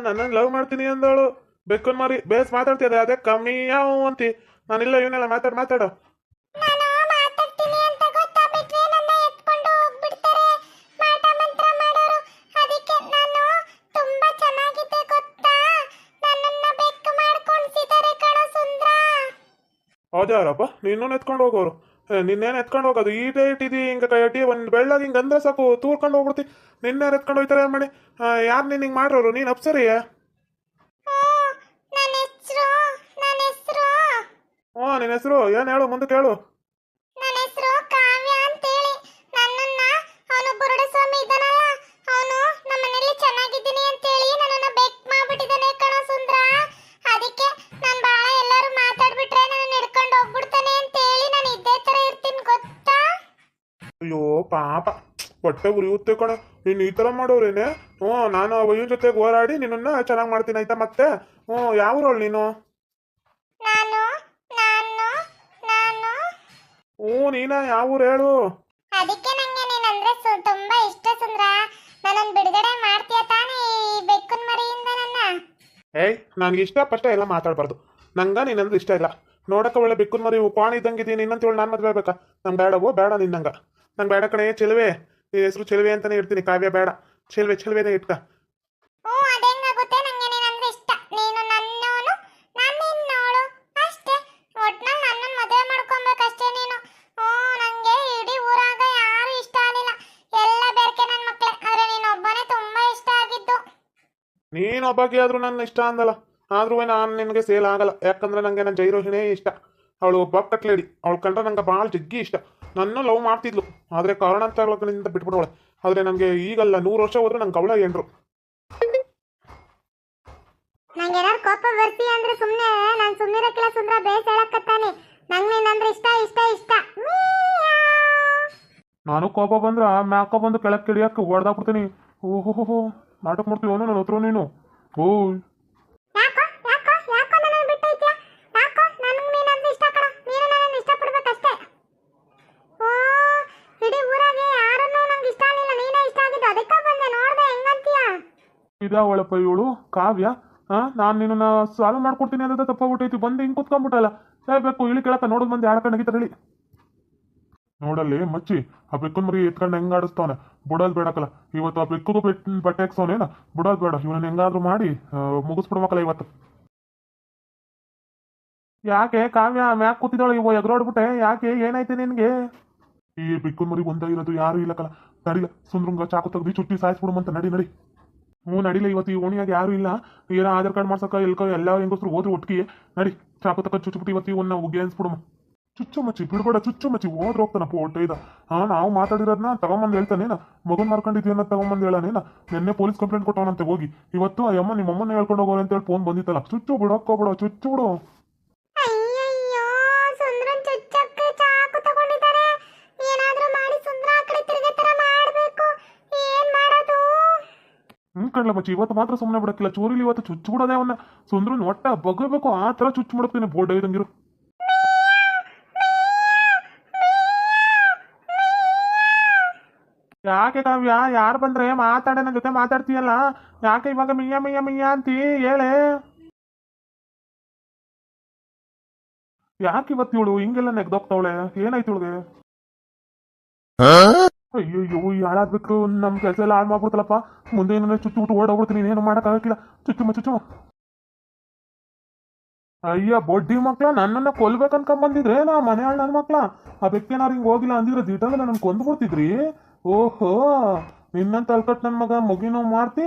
ನನ್ನನ್ನು ಲವ್ ಮಾಡ್ತೀನಿ ಅಂದವಳು ಬೆಕ್ಕನ್ ಮಾರಿ ಬೇಸ್ ಮಾತಾಡ್ತಿದ್ದೆ ಅದೇ ಕಮ್ಮಿ ಯಾವ ಅಂತಿ. ನಾನಿಲ್ಲ ಇವನೆಲ್ಲ ಮಾತಾಡೋ. ನಾನು ಮಾತಾಡ್ತೀನಿ ಅಂತ ಗೊತ್ತಾಗ್ಬಿಟ್ರೆ ನನ್ನ ಎತ್ಕೊಂಡು ಹೋಗ್ಬಿಡ್ತಾರೆ ಮಾಟ ಮಂತ್ರ ಮಾಡೋರು. ಅದಕ್ಕೆ ನಾನು ತುಂಬಾ ಚೆನ್ನಾಗಿದೆ ಗೊತ್ತಾ, ನನ್ನನ್ನ ಬೆಕ್ಕು ಮಾಡ್ಕೊಂಡಿದ್ದಾರೆ ಕಣೋ ಸುಂದ್ರ. ಹೌದ್ಯಾರಪ್ಪ ನಿನ್ನೂ ಎತ್ಕೊಂಡು ಹೋಗೋರು? ನಿನ್ನೇನು ಎತ್ಕೊಂಡು ಹೋಗೋದು ಈಟೇ ಇಟ್ಟಿದಿ ಹಿಂಗೆ ಕೈ ಅಟ್ಟಿ ಒಂದು ಬೆಳ್ಳಾಗಿ ಹಿಂಗೆ ಅಂದ್ರೆ ಸಾಕು ತೂರ್ಕೊಂಡು ಹೋಗ್ಬಿಡ್ತಿ. ನಿನ್ನೆ ಎತ್ಕೊಂಡು ಹೋಗ್ತಾರೆ ಮಾಡಿ ಯಾರು ನೀನು ಹಿಂಗೆ ಮಾಡೋರು? ನೀನು ಅಪ್ಸರಿಯಾ? ನಿನ್ನ ಹೆಸರು ಏನು ಹೇಳು, ಮುಂದೆ ಕೇಳು. ನನ್ನ ಹೆಸರು ಕಾವ್ಯ ಅಂತೇಳಿ. ನನ್ನನ್ನ ಅವನು ಬುರುಡ ಸ್ವಾಮಿ ಇದ್ದಾನಲ್ಲ, ಅವನು ನಮ್ಮನೆಯಲ್ಲಿ ಚೆನ್ನಾಗಿದ್ದೀನಿ ಅಂತೇಳಿ ನನ್ನನ್ನ ಬೆಕ್ ಮಾಡ್ಬಿಟ್ಟಿದ್ದಾನೆ ಕಣೋ ಸುಂದ್ರ. ಅದಕ್ಕೆ ನಾನು ಬಾಳ ಎಲ್ಲರೂ ಮಾತಾಡ್ಬಿಟ್ರೆ ನನ್ನ ಹಿಡ್ಕೊಂಡು ಹೋಗ್ಬಿಡ್ತಾನೆ ಅಂತೇಳಿ ನಾನು ಇದೇ ತರ ಇರ್ತೀನಿ ಗೊತ್ತಾ. ಅಯ್ಯೋ ಪಾಪ, ಹೊಟ್ಟೆ ಉರಿಯುತ್ತೆ ಕಣ ನೀನು ಈ ಥರ ಮಾಡೋರೇನೆ. ನಾನು ಅವನ ಜೊತೆಗೆ ಹೋರಾಡಿ ನಿನ್ನನ್ನು ಚೆನ್ನಾಗಿ ಮಾಡ್ತೀನಿ ಆಯ್ತಾ ಮತ್ತೆ. ಯಾವ ಊರವಳು ನೀನು? ನಾನು ನಾನು ನಾನು ನೀನಾ? ಯಾವ ಊರು ಹೇಳು? ಅದಕ್ಕೆ ನಂಗೆ ನೀನಂದ್ರೆ ತುಂಬಾ ಇಷ್ಟ ಸುಂದ್ರ. ನನ್ನನ್ನು ಬಿಡುಗಡೆ ಮಾಡ್ತೀಯ ತಾನೇ ಈ ಬೆಕ್ಕನ್ ಮರಿಯಿಂದ ನನ್ನ? ಏಯ್ ನನಗೆ ಇಷ್ಟ ಪಷ್ಟ ಎಲ್ಲ ಮಾತಾಡಬಾರ್ದು. ನಂಗೆ ನೀನಂದ್ರೆ ಇಷ್ಟ ಇಲ್ಲ. ನೋಡಕ್ಕೆ ಒಳ್ಳೆ ಬೆಕ್ಕನ್ ಮರಿ ಪಾಣಿ ಇದ್ದಂಗಿದ್ದೀನಿ. ನಿನ್ನಂತೇಳಿ ನಾನು ಮದುವೆ ಬೇಕಾ? ನಂಗೆ ಬೇಡವೋ ಬೇಡ ನಿನ್ನಂಗೆ. ನಂಗೆ ಬೇಡ ಕಣೆ ಚೆಲುವೆ. ನಿನ್ನ ಹೆಸರು ಚೆಲುವೆ ಅಂತಾನೆ ಇರ್ತೀನಿ, ಕಾವ್ಯ ಬೇಡ. ಚೆಲುವೆನೇ ಇಟ್ಕ. ಅದೇಂಗಾಗುತ್ತೆ, ನಂಗೆ ನೀನಂದ್ರೆ ಇಷ್ಟ. ನೀನು ನನ್ನವನು, ನಾನು ನಿನ್ನವಳು ಅಷ್ಟೇ. ಒಟ್ನಲ್ಲಿ ನನ್ನನ್ನು ಮದುವೆ ಮಾಡ್ಕೊಬೇಕಷ್ಟೇ ನೀನು. ನಂಗೆ ಇಡೀ ಊರಾಗ ಯಾರು ಇಷ್ಟ ಆಗಲಿಲ್ಲ, ಎಲ್ಲ ಬೇರ್ಕೆ ನನ್ನ ಮಕ್ಕಳೇ. ಆದ್ರೆ ನೀನೊಬ್ಬನೇ ತುಂಬಾ ಇಷ್ಟ ಆಗಿದ್ದು. ನೀನೊಬ್ಬಾಗಿ ಆದರೂ ನನ್ನ ಇಷ್ಟ ಅಂದಲ್ಲ, ಆದ್ರೂ ನಾನು ನಿನಗೆ ಸೇಲ್ ಆಗಲ್ಲ. ಯಾಕಂದ್ರೆ ನನಗೆ ನನ್ನ ಜೈರೋಹಿಣೇ ಇಷ್ಟ. ಅವಳು ಒಬ್ಬ ಕಟ್ಲೇಡಿ. ಅವಳು ಕಂಡ್ರೆ ನಂಗೆ ಭಾಳ ಜಗ್ಗಿ ಇಷ್ಟ. ನನ್ನ ಲವ್ ಮಾಡ್ತಿದ್ಲು, ಆದರೆ ಕಾರಣಾಂತರಗಳಿಂದ ಬಿಟ್ಬಿಡೋಳೆ. ಆದರೆ ನನಗೆ ಈಗಲ್ಲ, 100 ವರ್ಷ ಹೋದ್ರೆ ನಂಗೆ ಅವಳ ಏನ್ರು. ನಂಗೆ ಏನಾದ್ರು ಕೋಪ ಬರ್ತಿ ಅಂದ್ರೆ ನಾನು ಸುಮ್ಮನಿರಕ್ಕಿಲ್ಲ ಸುಂದ್ರ. ಬೇಸ್ ಹೇಳಕತ್ತಾನೆ, ನಂಗೆ ನೀನಂದ್ರೆ ಇಷ್ಟ ಇಷ್ಟ ಇಷ್ಟ. ನಾನು ಕೋಪ ಬಂದ್ರೆ ಮ್ಯಾಕ ಬಂದು ಕೆಳಕ್ಕೆ ಕಿಡಿಯಕ್ಕೆ ಹೊಡೆದಾಕ್ಬಿಡ್ತೀನಿ. ಓಹೋ ನಾಟಕ ಮಾಡ್ತೀವೋ ನನ್ನ ಹತ್ರ ನೀನು? ಓಯ್ ಯಾಕೋ ಯಾಕೋ ಯಾಕೋ ನನ್ನನ್ನು ಬಿಟ್ಟೈತ್ಯಾ? ಯಾಕೋ ನನಗೆ ನೀನಂದ್ರೆ ಇಷ್ಟ ಕಣ, ನೀನು ನನ್ನನ್ನು ಇಷ್ಟಪಡ್ಬೇಕಷ್ಟೇ. ಇಡೀ ಊರಾಗೆ ಯಾರನ್ನೂ ನಂಗೆ ಇಷ್ಟ ಆಗಲಿಲ್ಲ, ನೀನೇ ಇಷ್ಟ ಆಗಿದ್ದು. ಅದಕ್ಕೆ ಬಂದೆ, ನೋಡ್ದೆ ಹೆಂಗಂತೀಯ? ಇದಾವಳಪ್ಪ ಇವಳು ಕಾವ್ಯ. ನಾನು ನಿನ್ನ ಸಾಲ್ವ್ ಮಾಡ್ಕೊಡ್ತೀನಿ ಅನ್ನೋದ ತಪ್ಪಾಗ್ಬಿಟ್ಟೈತಿ. ಬಂದು ಹಿಂಗೆ ಕುತ್ಕೊಂಡ್ಬಿಟ್ಟಲ್ಲ. ಬೇಕು ಇಳಿ ಕೆಳಕ ನೋಡೋದು ಮಂದಿ ಆಡ್ಕೊಂಡು ನಗಿತಾರೆ ಹೇಳಿ. ನೋಡಲ್ಲಿ ಮಚ್ಚಿ, ಆ ಬೆಕ್ಕನ್ ಮರಿ ಎತ್ಕೊಂಡು ಹೆಂಗೆ ಆಡಿಸ್ತಾವನೆ. ಬಿಡೋದು ಬೇಡಕಲ್ಲ ಇವತ್ತು. ಆ ಬೆಕ್ಕಗೂ ಬಟ್ಟೆ ಹಾಕ್ಸವನೇನ? ಬಿಡೋದು ಬೇಡ. ಇವನನ್ನ ಹೆಂಗಾದ್ರೂ ಮಾಡಿ ಮುಗಿಸ್ಬಿಡ್ಬೇಕಲ್ಲ ಇವತ್ತು. ಯಾಕೆ ಕಾವ್ಯ ಮ್ಯಾಕ್ ಕೂತಿದ್ದಾಳೆ ಇವ ಎಗ್ರೋಡ್ಬಿಟ್ಟೆ? ಯಾಕೆ ಏನಾಯ್ತು ನಿನಗೆ? ಈ ಬೆಕ್ಕನ್ ಮರಿ ಒಂದಾಗಿರೋದು ಯಾರು ಇಲ್ಲಕಲ್ಲ. ನಡಿಲ್ಲ ಸುಂದ್ರಂಗ ಚಾಕು ತೆಗ್ದು ಚುಟ್ಟಿ ಸಾಯಿಸ್ಬಿಡುಮಂತ. ನಡಿ ನಡಿಲ್ಲ. ಇವತ್ತು ಈ ಓಣಿಯಾಗ ಯಾರು ಇಲ್ಲ. ಏನೋ ಆಧಾರ್ ಕಾರ್ಡ್ ಮಾಡ್ಸಕ್ಕ ಎಲ್ಕೋ ಎಲ್ಲ ಹೆಂಗಸ್ರು ಹೋದ್ರು ಒಟ್ಟಿಗೆ. ನಡಿ ಚಾಕು ತಕ್ಕ ಚುಚ್ಚಿಬಿಟ್ಟು ಇವತ್ತು ಇವನ್ನ ಉಗ್ಗಿ ಅನ್ಸ್ಬಿಡುಮ. ಚುಚ್ಚು ಮಚ್ಚಿ ಬಿಡ್ಬೇಡ, ಚುಚ್ಚು ಮಚ್ಚಿ ಹೋದ್ರೆ ಹೋಗ್ತಾನಪ್ಪ ಹೊಟ್ಟೆ ಇದ. ನಾವು ಮಾತಾಡಿರೋದನ್ನ ತಗೊಂಬಂದು ಹೇಳ್ತಾನೇನ? ಮಗನ್ ಮಾರ್ಕೊಂಡಿದ್ಯನ್ನ ತಗೊಂಬಂದು ಹೇಳನೇನ? ನಿನ್ನೆ ಪೊಲೀಸ್ ಕಂಪ್ಲೇಂಟ್ ಕೊಟ್ಟವನಂತೆ ಹೋಗಿ. ಇವತ್ತು ಆ ಅಮ್ಮ ನಿಮ್ಮಮ್ಮನ ಹೇಳ್ಕೊಂಡು ಹೋಗೋಣ ಅಂತೇಳಿ ಫೋನ್ ಬಂದಿತ್ತಲ್ಲ. ಚುಚ್ಚು ಬಿಡೋಕ್ಕೋಬಿಡ, ಚುಚ್ಚು ಬಿಡು. ಅಯ್ಯಯ್ಯೋ, ಸುಂದ್ರನ್ ಚುಚ್ಚಕ್ಕೆ ಚಾಕು ತಗೊಂಡಿದ್ದಾರೆ. ಏನಾದ್ರೂ ಮಾಡಿ ಸುಂದ್ರ ಆ ಕಡೆ ತಿರುಗೋ ತರ ಮಾಡ್ಬೇಕು. ಏನ್ ಮಾಡೋದು? ಕಡ್ಲ ಮಚ್ಚಿ ಇವತ್ತು ಮಾತ್ರ ಸುಮ್ಮನೆ ಬಿಡಕ್ಕಿಲ್ಲ. ಚೋರಿಲಿ ಇವತ್ತು ಚುಚ್ಚು ಬಿಡೋದೇ ಅವನ್ನ. ಸುಂದ್ರನ್ ಒಟ್ಟ ಬಗ್ಬೇಕು ಆ ಥರ ಚುಚ್ಚು ಬಿಡ್ತೀನಿ. ಬೋರ್ಡ್ ಐದಂಗಿರು. ಯಾಕೆ ಕಾವ್ಯ? ಯಾರು ಬಂದ್ರೆ ಮಾತಾಡೋ ನನ್ನ ಜೊತೆ ಮಾತಾಡ್ತೀಯಲ್ಲ? ಯಾಕೆ ಇವಾಗ ಮಿಯ್ಯ ಅಂತಿ ಹೇಳೆ? ಯಾಕೆ ಇವತ್ತು ಇವಳು ಹಿಂಗೆಲ್ಲ ನೆಗ್ದೋಗ್ತಾವಳೆ? ಏನಾಯ್ತು ಇವಳಿಗೆ? ಅಯ್ಯೋ ಈ ಹಾಳಾಗ್ಬೇಕು. ನಮ್ಮ ಕೆಲಸ ಎಲ್ಲ ಹಾಳು ಮಾಡ್ಬಿಡ್ತಲ್ಲಪ್ಪ. ಮುಂದೆ ಏನಾರ ಚುಚ್ಚು ಬಿಟ್ಟು ಓಡೋಗ್ಬಿಡ್ತೀನಿ. ಏನು ಮಾಡೋಕ್ಕಾಗಕ್ಕಿಲ್ಲ. ಚುಚ್ಚು. ಅಯ್ಯ ಬೊಡ್ಡಿ ಮಕ್ಳ, ನನ್ನನ್ನು ಕೊಲ್ಬೇಕನ್ಕೊಂಬಂದಿದ್ರೆ ನಾ ಮನೆ ಹಾಳು ನನ್ನ ಮಕ್ಳ. ಆ ಬೆಕ್ಕೇನಾರು ಹಿಂಗೆ ಹೋಗಿಲ್ಲ ಅಂದಿದ್ರೆ ದಿಟಲ್ಲ ನನ್ನ ಕೊಂದ್ಬಿಡ್ತಿದ್ರಿ. ಓಹೋ, ನಿನ್ನಂತ ಅಲ್ಕಟ್ ನನ್ನ ಮಗ ಮಗಿನೋ ಮಾಡ್ತಿ,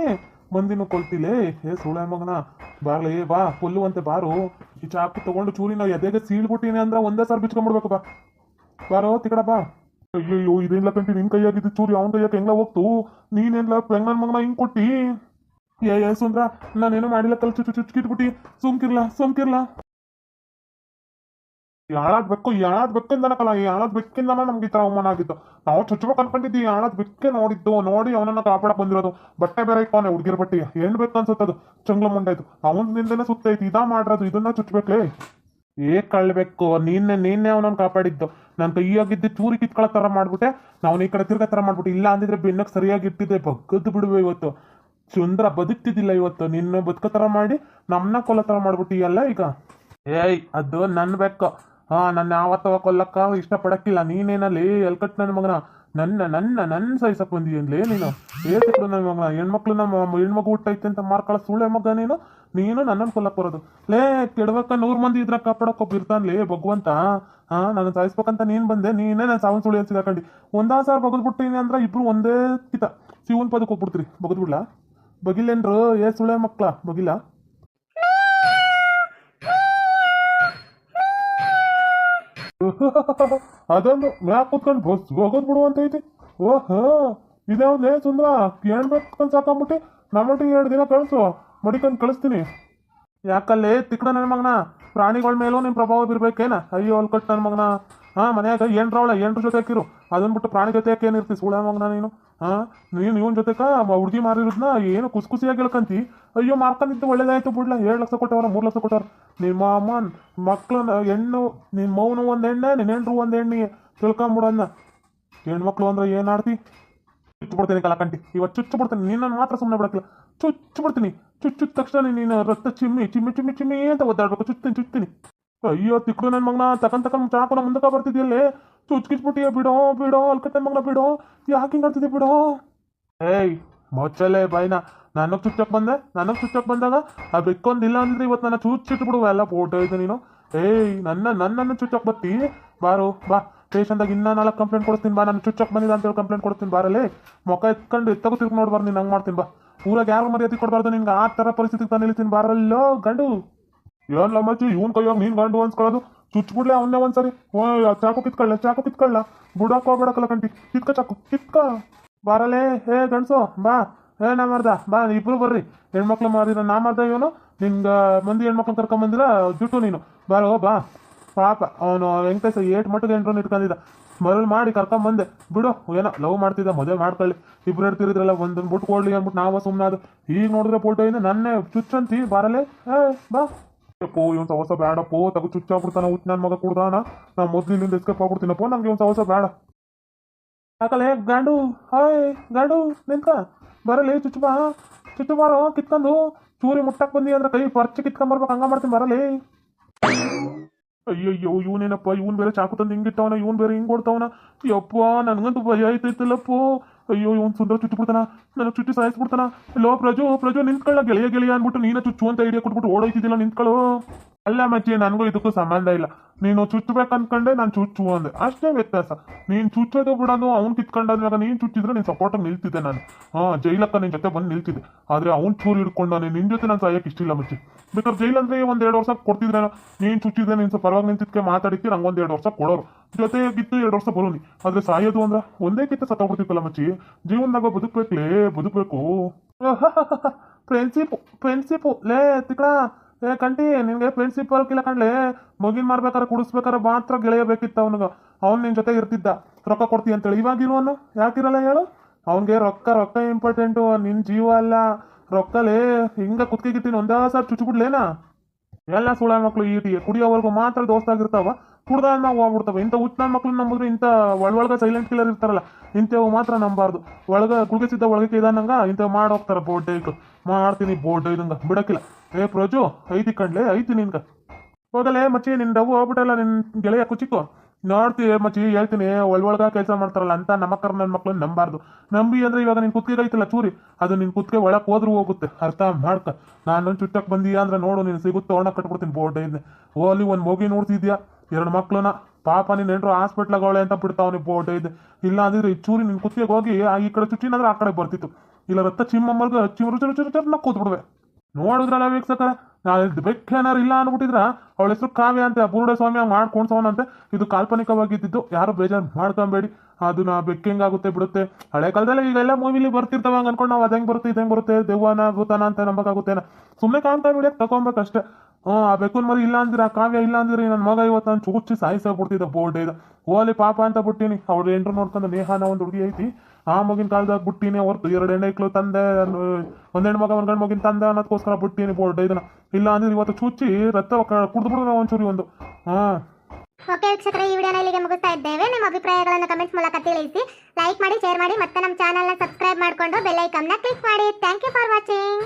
ಮಂದಿನೂ ಕೊಲ್ತಿಲೇ. ಸುಳೆ ಮಗನ ಬಾರ್ಲಿ ಬಾ, ಕೊಲ್ಲುವಂತೆ ಬಾರು. ಈ ಚಾಕು ತಗೊಂಡು ಚೂರಿ ನಾವು ಎದೆಗೆ ಸೀಳ್ಬಿಟ್ಟಿನಿ ಅಂದ್ರೆ ಒಂದೇ ಸಾರಿ ಬಿಚ್ಕೊಂಡ್ಬಿಡ್ಬೇಕು. ಬಾರೋ ತಿಕಡ ಬಾ. ಅಯ್ಯಯ್ಯೋ ಇದೇನಿಲ್ಲ ಕಂಟಿ, ನಿನ್ ಕೈಯಾಗಿದ್ದು ಚೂರಿ ಅವನ ಕೈಯಾಗ ಹೆಂಗ್ಲ ಹೋಗ್ತು? ನೀನೇನ್ಲ ನನ್ನ ಮಗನ ಹಿಂಗ್ ಕೊಟ್ಟಿ? ಸುಂದ್ರ ನಾನೇನು ಮಾಡಿಲ್ಲ. ಕಲ್ ಚುಚ್ಕಿಟ್ಬಿಟ್ಟಿ. ಸುಮ್ಕಿರ್ಲ. ಯಾಳಾದ್ ಬೆಕ್ಕಿಂದನಕಲ್ಲ, ಈ ಯಾಳಾದ್ ಬೆಕ್ಕಿಂದನ ನಮ್ಗೆ ಈ ತರ ಅವಮಾನ ಆಗಿತ್ತು. ನಾವು ಚುಚ್ಚಬೇಕು ಅನ್ಕೊಂಡಿದ್ವಿ. ಯಾಳಾದ್ ಬೆಕ್ಕೆ ನೋಡಿದ್ದು ನೋಡಿ ಅವನನ್ನ ಕಾಪಾಡಕ್ ಬಂದಿರೋದು. ಬಟ್ಟೆ ಬೇರೆ ಇಕ್ಕವನೆ ಹುಡುಗಿರ ಬಟ್ಟೆ. ಏನ್ ಬೇಕು ಅನ್ಸುತ್ತದು? ಚಂಗ್ಲ ಮುಂಡಾಯ್ತು. ಅವನಿಂದನೇ ಸುತ್ತೈತಿ. ಇದಾ ಮಾಡಿರೋದು, ಇದನ್ನ ಚುಚ್ಚಬೇಕ್ಲೇ. ಕಳ್ಬೇಕು ನೀನ್ನೇ ಅವನನ್ನು ಕಾಪಾಡಿದ್ದು. ನನ್ನ ಕೈಯಾಗಿದ್ದು ಚೂರಿ ಕಿತ್ಕೊಳ್ಳೋ ಥರ ಮಾಡ್ಬಿಟ್ಟೆ. ನಾವು ಈ ಕಡೆ ತಿರ್ಗೋ ಥರ ಮಾಡ್ಬಿಟ್ಟು, ಇಲ್ಲ ಅಂದಿದ್ರೆ ಬೆನ್ನಕ್ಕೆ ಸರಿಯಾಗಿ ಇರ್ತಿದ್ದೆ, ಬಗ್ಗದ್ದು ಬಿಡುವೆ ಇವತ್ತು. ಸುಂದರ ಬದುಕ್ತಿದ್ದಿಲ್ಲ ಇವತ್ತು. ನಿನ್ನ ಬದುಕೋ ಥರ ಮಾಡಿ ನಮ್ಮನ್ನ ಕೊಲ್ಲೋ ಥರ ಮಾಡ್ಬಿಟ್ಟಿಯಲ್ಲ ಈಗ. ಅದು ನನ್ನ ಬೆಕ್ಕು. ನನ್ನ ಯಾವತ್ತವ ಕೊಲ್ಲಕ್ಕ ಇಷ್ಟಪಡಕ್ಕಿಲ್ಲ. ನೀನೇನಲ್ಲಿ ಎಲ್ಕಟ್ ನನ್ನ ಮಗನ ನನ್ನ ಸಹಿಸಕ್ ಬಂದಿಯನ್ಲೇ ನೀನು. ಏತಿಕ್ಳು ನನ್ನ ಮಗನ. ಹೆಣ್ಮಕ್ಳು ನಮ್ಮ ಹೆಣ್ಮಗು ಹುಟ್ಟೈತೆ ಅಂತ ಮಾರ್ಕೊಳ್ಳೋ ಸುಳ್ಳೆ ಮಗ ನೀನು ನನ್ನನ್ನು ಕೊಲ್ಲಕ್ ಬರೋದು. ಲೇ ಕೆಡ್ಬೇಕ 100 ಮಂದಿ ಇದ್ರ ಕಾಪಾಡಕ್ ಒಬ್ಬ ಇರ್ತಾನ್ಲೇ ಭಗವಂತ. ನನ್ನ ಸಾಯಿಸ್ಬೇಕಂತ ನೀನ್ ಬಂದೆ, ನೀನೇ ನನ್ನ ಸಾವನ್ ಸುಳಿ ಅಂತ ಸಿಗಾಕಂಡು ಒಂದಾ ಸಾರ್ ಬಗದ್ಬಿಟ್ಟಿನಿ ಅಂದ್ರೆ ಇಬ್ರು ಒಂದೇ ಕಿತ ಶಿವನ್ ಪದಕ್ಕೆ ಹೋಗ್ಬಿಡ್ತೀರಿ. ಬಗದ್ಬಿಡ್ಲಾ? ಬಗಿಲೇನ್ರು ಸುಳೆ ಮಕ್ಳ ಬಗಿಲ್ಲ. ಅದೊಂದು ಮ್ಯಾಕ್ ಕೂತ್ಕೊಂಡು ಬಸ್ ಹೋಗೋದ್ ಬಿಡುವಂತ ಐತಿ. ಓಹೋ ಇದ್ಯಾವ್ದೇ ಸುಂದ್ರ ಕೇಳ್ಬೇಕು ಸಾಕೊಂಬಿಟ್ಟು ನಮ್ಮೊಟ್ಟಿಗೆ 2 ದಿನ ಕಳಿಸು, ಮಡಿಕೊಂಡು ಕಳಿಸ್ತೀನಿ. ಯಾಕಲ್ಲೇ ತಿಕ್ಕಡ ನನ್ನ ಮಗನ, ಪ್ರಾಣಿಗಳ ಮೇಲೂ ನಿಮ್ಮ ಪ್ರಭಾವ ಬೀರ್ಬೇಕೇನ? ಅಯ್ಯೋ ಅಲ್ಕಟ್ಟು ನನ್ನ ಮಗನ. ಮನ್ಯಾಗ ಏನ್ರವಳ ಏನ್ರ ಜೊತೆ ಹಾಕಿರು, ಅದನ್ನ ಬಿಟ್ಟು ಪ್ರಾಣಿ ಜೊತೆ ಯಾಕೆ ಏನಿರ್ತಿ ಸುಳ್ಳ ಮಗನ ನೀನು. ನೀನು ಇವನ್ ಜೊತೆಕ ಹುಡುಗಿ ಮಾರಿರೋದ್ನ ಏನು ಖುಷಿಯಾಗಿ ಹೇಳ್ಕಂತಿ. ಅಯ್ಯೋ ಮಾರ್ಕೊಂಡಿದ್ದು ಒಳ್ಳೇದಾಯ್ತು ಬಿಡ್ಲ. 2 ಲಕ್ಷ ಕೊಟ್ಟವ್ರ 3 ಲಕ್ಷ ಕೊಟ್ಟವ್ರ. ನಿಮ್ಮ ಅಮ್ಮನ್ ಮಕ್ಳನ್ನ ಹೆಣ್ಣು, ನಿನ್ನ ಮೌನು ಒಂದು ಎಣ್ಣೆ, ನಿನ್ನ ಹೆಂಡ್ರು ಒಂದು ಎಣ್ಣೆ ತಿಳ್ಕೊಂಬಿಡೋನ್ನ. ಹೆಣ್ಮಕ್ಳು ಅಂದ್ರೆ ಏನು ಆಡ್ತಿ? ಚುಚ್ಚಿಬಿಡ್ತೀನಿ ಕಲಕಂಟಿ, ಇವತ್ತು ಚುಚ್ಚಿಬಿಡ್ತೀನಿ. ನಿನ್ನನ್ನು ಮಾತ್ರ ಸುಮ್ಮನೆ ಬಿಡಕ್ಕಿಲ್ಲ, ಚುಚ್ಚಿಬಿಡ್ತೀನಿ. ಚುಚ್ಚಿದ ತಕ್ಷಣ ನೀನು ರಕ್ತ ಚಿಮ್ಮಿ ಚಿಮ್ಮಿ ಚಿಮ್ಮಿ ಚಿಮ್ಮಿ ಅಂತ ಒದ್ದಾಡ್ಬೇಕು. ಚುಚ್ತೀನಿ. ಅಯ್ಯೋ ತಿಕ್ಡು ನನ್ನ ಮಗನ, ತಕೊಂಡ್ ಚಾಕುನ ಮುಂದಕ್ಕೆ ಬರ್ತಿದ್ಯಲ್ಲೇ. ಚುಚ್ಕಿಸ್ಬಿಟ್ಟಿಯ ಬಿಡೋ ಅಲ್ಕಟ್ಟ ಮಗನ ಬಿಡೋ. ಯಾಕೆ ಹಿಂಗೆ ಆಡ್ತಿದ್ದೆ ಬಿಡೋ. ಮೊಚ್ಚಲೇ ಬಾಯ್ನ. ನನಗೆ ಚುಚ್ಚಕ್ ಬಂದಾಗ ಆ ಬೆಕ್ಕೊಂದಿಲ್ಲ ಅಂದ್ರೆ ಇವತ್ತು ನನ್ನ ಚುಚ್ಚಿಟ್ಟು ಬಿಡುವ ಎಲ್ಲ ಫೋಟೋ ಇದೆ ನೀನು. ನನ್ನನ್ನು ಚುಚ್ಚಕ್ ಬತ್ತಿ. ಬಾರೋ ಬಾ, ಸ್ಟೇಷನ್ದಾಗ ಇನ್ನೂ 4 ಕಂಪ್ಲೇಂಟ್ ಕೊಡ್ತೀನಿ ಬಾ. ನಾನು ಚುಚ್ಚಕ್ ಬಂದಿದ್ದ ಅಂತೇಳಿ ಕಂಪ್ಲೇಂಟ್ ಕೊಡ್ತೀನಿ ಬಾರಲ್ಲೇ. ಮೊಕ್ಕ ಎತ್ಕೊಂಡು ಎತ್ತಗೂ ತಿರ್ಗಿ ನೋಡ್ಬಾರ್ದು ನೀನು. ಹಂಗೆ ಮಾಡ್ತೀನಿ ಬಾ. ಊರಾಗ ಯಾರು ಮರ್ಯಾದೆ ಕೊಡ್ಬಾರ್ದು ನಿನ್ಗೆ. ಆ ಥರ ಪರಿಸ್ಥಿತಿಗೆ ತಾನು ನಿಲ್ತೀನಿ ಬಾರಲ್ಲೋ ಗಂಡು. ಏನ್ ಲಮ್ಮಚ್ಚಿ ಇವನ್ ಕೈಯಾಗ ನೀನ್ ಗಂಡು ಅನ್ಸ್ಕೊಳ್ಳೋದು. ಚುಚ್ಬಿಡ್ಲೆ ಅವನ್ನೇ ಒಂದ್ಸರಿ. ಚಾಕು ಕಿತ್ಕೊಳ್ಳ ಬುಡಕ್ಕೆ ಹೋಗ್ಬೇಡಕ್ಕಲ್ಲ ಕಂಟಿ. ಕಿತ್ಕ ಬಾರಲ್ಲೇ. ಗಂಡ್ಸು ಬಾ. ನಾ ಮಾರ್ದ ಬಾ, ಇಬ್ರು ಬರ್ರಿ. ಹೆಣ್ಮಕ್ಳು ಮಾರಿದ ನಾ ಮಾರ್ದ ಇವನು. ನಿನ್ಗೆ ಮಂದಿ ಹೆಣ್ಮಕ್ಳು ಕರ್ಕೊಂಬಂದಿರ ಜುಟ್ಟು ನೀನು. ಬಾರೋ ಬಾ. ಪಾಪ ಅವನು ವೆಂಕಟೇಶ 8 ಮಟ್ಟಿಗೆ ಎಂಟ್ರನ್ನ ಇಟ್ಕೊಂಡಿದ್ದ. ಮರಳು ಮಾಡಿ ಕರ್ಕೊಂಬಂದೆ ಬಿಡು. ಏನೋ ಲವ್ ಮಾಡ್ತಿದ್ದ, ಮದುವೆ ಮಾಡ್ಕೊಳ್ಳಿ. ಇಬ್ರು ಇರ್ತಿರಿದ್ರಲ್ಲ, ಒಂದೊಂದು ಬಿಟ್ಟು ಕೊಡ್ಲಿ ಅಂದ್ಬಿಟ್ಟು ನಾವು ಸುಮ್ಮನೆ ಅದು. ಈಗ ನೋಡಿದ್ರೆ ಫೋಟೋ ಇಂದ ನನ್ನೇ ಚುಚ್ಚಂತಿ. ಬಾರಲ್ಲೇ ಬಾ. ಇವನ್ ಸವಸ ಬೇಡಪ್ಪೋ, ತಗೋ ಚುಚ್ಚಾಗ್ಬಿಡ್ತಾನ ಹುಚ್ಚ ನನ್ನ ಮಗ ಕುಡ್ದಾನ. ನಾ ಮೊದ್ಲಿಂದ ಎಸ್ಕೇಪ್ ಆಗ್ಬಿಡ್ತೀನಪ್ಪೋ. ನಂಗೆ ಇವ್ನು ಸವಸ ಬೇಡ. ಯಾಕಲ್ಲೇ ಗಂಡು. ಗಂಡು ನಿಂತ ಬರಲಿ. ಚುಚ್ಚು ಬಾರೋ. ಕಿತ್ಕೊಂಡು ಚೂರಿ ಮುಟ್ಟಕ್ ಬಂದಿ ಅಂದ್ರೆ ಕೈ ಪರ್ಚಿ ಕಿತ್ಕೊಂಬರ್ಬೇಕು. ಹಂಗ ಮಾಡ್ತೀನಿ ಬರಲಿ. ಅಯ್ಯಯ್ಯೋ ಇವನೇನಪ್ಪ, ಇವನ್ ಬೇರೆ ಚಾಕು ತಂದು ಹಿಂಗಿಟ್ಟವನ, ಇವನ್ ಬೇರೆ ಹಿಂಗ್ ಕೊಡ್ತಾವನ. ಯಪ್ಪ ನನ್ಗಂತೂ ಭಯ ಆಯ್ತೈತಿಲ್ಲಪ್ಪೋ. ಅಯ್ಯೋ ಇವನ್ ಸುಂದರ ಚುಚ್ಚಿಬಿಡ್ತಾನ, ನನಗೆ ಚುಚ್ಚಿ ಸಾಯಿಸ್ಬಿಡ್ತಾನ. ಲೋ ಪ್ರಜು ನಿಂತ್ಕೊಳ್ಳ. ಗೆಳೆಯ ಅಂದ್ಬಿಟ್ಟು ನೀನ ಚುಚ್ಚು ಅಂತ ಐಡಿಯಾ ಕೊಟ್ಬಿಟ್ಟು ಓಡೋಯ್ತಿದ್ದಿಲ್ಲ. ನಿಂತ್ಕೊಳ್ಳೋ. ಅಲ್ಲ ಮಚ್ಚಿ, ನನಗೂ ಇದಕ್ಕೂ ಸಂಬಂಧ ಇಲ್ಲ. ನೀನು ಚುಚ್ಚಬೇಕು ಅನ್ಕೊಂಡೆ, ನಾನು ಚುಚ್ಚು ಅಂದೆ, ಅಷ್ಟೇ ವ್ಯತ್ಯಾಸ. ನೀನು ಚುಚ್ಚೋದು ಬಿಡೋದು ಅವ್ನು ಕಿತ್ಕೊಂಡಾಗ ನೀನು ಚುಚ್ಚಿದ್ರೆ ನೀನು ಸಪೋರ್ಟಾಗಿ ನಿಲ್ತಿದ್ದೆ ನಾನು. ಜೈಲಕ್ಕ ನಿನ್ನ ಜೊತೆ ಬಂದು ನಿಲ್ತಿದ್ದೆ. ಆದರೆ ಅವ್ನು ಚೂರು ಹಿಡ್ಕೊಂಡಾನೆ. ನಿನ್ನ ಜೊತೆ ನಾನು ಸಾಯಕ್ಕೆ ಇಷ್ಟಿಲ್ಲ ಮಚ್ಚಿ. ಬೇಕಾದ್ರೆ ಜೈಲಂದ್ರೆ 1-2 ವರ್ಷ ಕೊಡ್ತಿದ್ರೇನೋ. ನೀನು ಚುಚ್ಚಿದ್ರೆ ನೀನು ಪರವಾಗಿ ನಿಂತಿದ್ಕೆ ಮಾತಾಡಿಕ್ಕೆ ನಂಗೆ 1-2 ವರ್ಷ ಕೊಡೋರು. ಜೊತೆಗಿತ್ತು 2 ವರ್ಷ ಬರೋನಿ. ಆದರೆ ಸಾಯೋದು ಅಂದ್ರೆ ಒಂದೇ ಕಿತ್ತ ಸತ್ತೋಗ್ಬಿಡ್ತಿತ್ತಲ್ಲ ಮಚ್ಚಿ. ಜೀವನದಾಗ ಬದುಕಬೇಕು. ಫ್ರೆಂಡ್ಶಿಪ್ಪು ಲೇ ತಿಕ್ಕಳ. ಕಂಟಿ ನಿನ್ಗೆ ಫ್ರೆಂಡ್ಶಿಪ್ ಬರೋಕಿಲ್ಲ ಕಣ್ಲೆ. ಮಗಿನ್ ಮಾರ್ಬೇಕಾರೆ ಕುಡಿಸ್ಬೇಕಾರೆ ಮಾತ್ರ ಗೆಳೆಯ ಬೇಕಿತ್ತು ಅವನಿಗೆ. ಅವ್ನು ನಿನ್ನ ಜೊತೆ ಇರ್ತಿದ್ದ. ರೊಕ್ಕ ಕೊಡ್ತೀಯ ಅಂತೇಳಿ. ಇವಾಗಿರುವನು ಯಾಕಿರಲ್ಲ ಹೇಳು. ಅವನಿಗೆ ರೊಕ್ಕ ಇಂಪಾರ್ಟೆಂಟು. ನಿನ್ನ ಜೀವ ಅಲ್ಲ ರೊಕ್ಕಲೇ. ಹಿಂಗೆ ಕುತ್ಕಿಗಿಟ್ಟಿನ ಒಂದೇ ಸಾರ್ ಚುಚ್ಚಿಬಿಡ್ಲೇನಾ. ಎಲ್ಲ ಸುಳ್ಳ ಮಕ್ಕಳು ಈ ಕುಡಿಯೋವರೆಗೂ ಮಾತ್ರ ದೋಸ್ತಾಗಿರ್ತಾವ. ಕುಡ್ದಾದ ನಾವು ಹೋಗ್ಬಿಡ್ತಾವೆ. ಇಂಥ ಹುಚ್ಚ ಮಕ್ಳು ನಂಬಿದ್ರೆ ಇಂಥ ಒಳಗೆ ಸೈಲೆಂಟ್ ಕಿಲ್ಲರ್ ಇರ್ತಾರಲ್ಲ, ಇಂಥವು ಮಾತ್ರ ನಂಬಾರ್ದು. ಕುಡ್ಗಿಸಿದ್ದ ಒಳಗೆ ಇದಾನಂಗ ಇಂಥವು ಮಾಡೋಗ್ತಾರೆ. ಮಾಡ್ತೀನಿ ಬೋರ್ಡ್ ಇದಂಗ ಬಿಡಕ್ಕಿಲ್ಲ. ಪ್ರಜು ಐತಿ ಕಣ್ಲೆ, ಐತಿ ನಿನ್ಗ. ಹೋಗಲೇ ಮಚ್ಚಿ, ನಿನ್ನ ಡಬ್ಬು ಹೋಗ್ಬಿಟ್ಟಲ್ಲ. ನಿನ್ನ ಗೆಳೆಯ ಕುಚಿಕು ನೋಡ್ತೀವಿ ಮಚ್ಚಿ. ಹೇಳ್ತೀನಿ ಒಳಗ ಕೆಲಸ ಮಾಡ್ತಾರಲ್ಲ ಅಂತ ನಮ್ಮಕ್ಕರ ನನ್ನ ಮಕ್ಳನ್ನ ನಂಬಾರ್ದು. ನಂಬಿ ಅಂದ್ರೆ ಇವಾಗ ನಿನ್ ಕುತ್ತಿಗೆ ಐತಲ್ಲ ಚೂರಿ, ಅದು ನಿನ್ ಕುತ್ತಿಗೆ ಒಳಗೆ ಹೋದ್ರೂ ಹೋಗುತ್ತೆ. ಅರ್ಥ ಮಾಡ್ಕ. ನಾನು ಚುಟ್ಟಕ್ಕೆ ಬಂದೀಯ ಅಂದ್ರೆ ನೋಡು, ನೀನು ಸಿಗುತ್ತೆ ಒಣ ಕಟ್ಬಿಡ್ತೀನಿ ಬೋರ್ಡ್ ಇಂದ. ಓಲಿ ಒಂದು ಮಗಿ ನೋಡ್ತಿದ್ಯಾ, 2 ಮಕ್ಳನ್ನ. ಪಾಪ ನೀನು ಎಂಟ್ರು ಹಾಸ್ಪಿಟ್ಲಾಗವಳೆ ಅಂತ ಬಿಡ್ತಾವನಿ ಬೋರ್ಡ್ ಇದೆ. ಇಲ್ಲ ಅಂದ್ರೆ ಈ ಚೂರಿ ನಿನ್ ಕುತ್ತಿಗೆ ಹೋಗಿ ಈ ಕಡೆ ಚುಚ್ಚಿನಂದ್ರೆ ಆ ಕಡೆ ಬರ್ತಿತ್ತು. ಇಲ್ಲ ರಕ್ತ ಚಿಮ್ಮಮ್ಮರ್ಗ ಚಿರು ಕೂತ್ಬಿಡ್ವೆ. ನೋಡಿದ್ರಲ್ಲ ವೀಕ್ಷಕರ, ನಾನು ಬೆಕ್ಕೇನಾರು ಇಲ್ಲ ಅನ್ಬಿಟ್ಟಿದ್ರ ಅವಳ ಹೆಸರು ಕಾವ್ಯ ಅಂತ ಬುರುಡೆ ಸ್ವಾಮಿ ಮಾಡ್ಕೊಂಡ್ಸವನಂತೆ. ಇದು ಕಾಲ್ಪನಿಕವಾಗಿದ್ದು, ಯಾರು ಬೇಜಾರು ಮಾಡ್ಕೊಂಬೇಡಿ. ಅದು ನಾ ಬೆಕ್ಕಿಂಗಾಗುತ್ತೆ ಬಿಡುತ್ತೆ. ಹಳೆ ಕಾಲದಲ್ಲಿ ಈಗೆಲ್ಲ ಮೂವಿಲಿ ಬರ್ತಿರ್ತಾವ. ಹಂಗೆ ಅನ್ಕೊಂಡು ನಾವು ಅದು ಹೆಂಗೆ ಬರುತ್ತೆ ದೆವ್ವನ ಭೂತನ ಅಂತ ನಂಬಕ್ಕಾಗುತ್ತೇನ. ಸುಮ್ಮನೆ ಕಾಣ್ತಾ ಬಿಡಿಯಕ್ಕೆ ತಗೊಬೇಕಷ್ಟೇ. ಆ ಬೆಕ್ಕನ್ ಮರಿ ಇಲ್ಲ ಅಂದಿರ, ಆ ಕಾವ್ಯ ಇಲ್ಲ ಅಂದಿರಿ, ನನ್ನ ಮಗ ಇವತ್ತು ನಾನು ಚುಚ್ಚಿ ಸಾಯಿಸಾಗ್ಬಿಡ್ತಿದ್ದ ಬೋರ್ಡ್ ಇದೆ. ಓಲಿ ಪಾಪ ಅಂತ ಬಿಟ್ಟಿನಿ. ಅವ್ರು ಎಂಟ್ರು ನೋಡ್ಕೊಂಡು ನೇಹಾನ ಒಂದು ಹುಡುಗಿ ಐತಿ, ಆ ಮಗಿನ ಕಾಲದಾಗ ಬಿಟ್ಟಿನಿ. ಹೊರ್ತು 2 ಹೆಣ್ಣೈಕ್ಳು ತಂದೆ, 1 ಹೆಣ್ಣು ಮಗ 1 ಗಂಡು ಮಗಿನ ತಂದೆ ಅನ್ನೋದಕ್ಕೋಸ್ಕರ ಬಿಟ್ಟಿನಿ ಬೋರ್ಡ್ ಇದನ್ನ. ಇಲ್ಲ ಅಂದ್ರೆ ಇವತ್ತು ಚುಚ್ಚಿ ರಕ್ತ ಕುಡಿದ್ಬಿಡ್ರೆ ಒಂಚೂರಿ ಒಂದು. ಹಾಂ, ಓಕೆ ವೀಕ್ಷಕರೇ, ಈ ವಿಡಿಯೋನ ಇಲ್ಲಿಗೆ ಮುಗಿಸ್ತಾ ಇದ್ದೇವೆ. ನಿಮ್ಮ ಅಭಿಪ್ರಾಯಗಳನ್ನು ಕಮೆಂಟ್ಸ್ ಮೂಲಕ ತಿಳಿಸಿ. ಲೈಕ್ ಮಾಡಿ, ಶೇರ್ ಮಾಡಿ, ಮತ್ತೆ ನಮ್ಮ ಚಾನಲ್ನ ಸಬ್ಸ್ಕ್ರೈಬ್ ಮಾಡಿಕೊಂಡು ಬೆಲ್ ಐಕಾನ್ನ ಕ್ಲಿಕ್ ಮಾಡಿ. Thank you for watching.